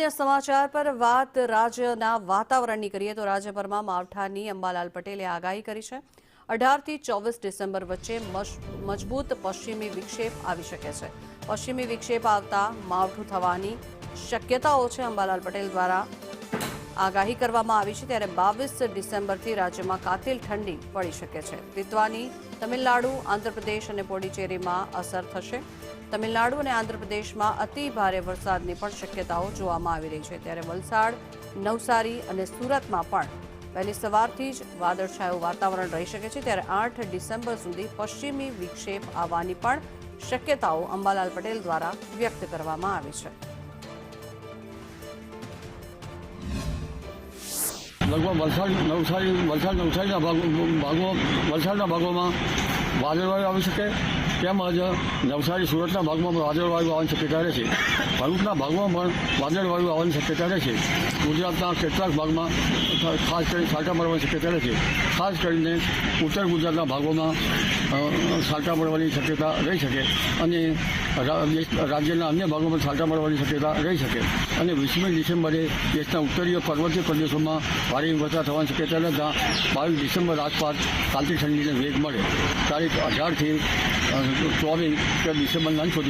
अन्य समाचार पर बात राज्यના વાતાવરણની કરીએ તો રાજ્યભરમાં માવઠાની અંબાલાલ પટેલે આગાહી કરી છે। 18 થી 24 ડિસેમ્બર વચ્ચે મજબૂત પશ્ચિમી વિક્ષેપ આવી શકે છે। પશ્ચિમી વિક્ષેપ આવતા માવઠું થવાની શક્યતાઓ છે। અંબાલાલ પટેલ દ્વારા આગાહી કરવામાં આવી છે। ત્યારે 22 ડિસેમ્બરથી રાજ્યમાં કાતિલ ઠંડી પડી શકે છે। વિતવાની તમિલનાડુ, આંધ્રપ્રદેશ અને પોડિચેરીમાં અસર થશે। તમિલનાડુ અને આંધ્રપ્રદેશમાં અતિ ભારે વરસાદની પણ શક્યતાઓ જોવામાં આવી રહી છે। ત્યારે વલસાડ, નવસારી અને સુરતમાં પણ વહેલી સવારથી જ વાદળછાયું વાતાવરણ રહી શકે છે। ત્યારે 8 ડિસેમ્બર સુધી પશ્ચિમી વિક્ષેપ આવવાની પણ શક્યતાઓ અંબાલાલ પટેલ દ્વારા વ્યક્ત કરવામાં આવી છે। लगभग वलसाडના ભાગોમાં વાદળવાયુ આવી શકે તેમજ નવસારી સુરતના ભાગમાં પણ વાદળવાયુ આવવાની શક્યતા રહેશે। ભરૂચના ભાગમાં પણ વાદળવાયુ આવવાની શક્યતા રહેશે। ગુજરાતના કેટલાક ભાગમાં ખાસ કરીને છાંટા પડવાની શક્યતા રહેશે। ખાસ કરીને ઉત્તર ગુજરાતના ભાગોમાં છાંટા પડવાની શક્યતા રહી શકે અને રાજ્યના અન્ય ભાગોમાં છાંટા પડવાની શક્યતા રહી શકે અને 20મી ડિસેમ્બરે દેશના ઉત્તરીય પર્વતીય પ્રદેશોમાં ભારે વરસાદ થવાની શક્યતા રહેતા 22 ડિસેમ્બર આસપાસ કાતિલ ઠંડીને વેગ મળે। તારીખ 18 થી 24 ડિસેમ્બરના અંત સુધી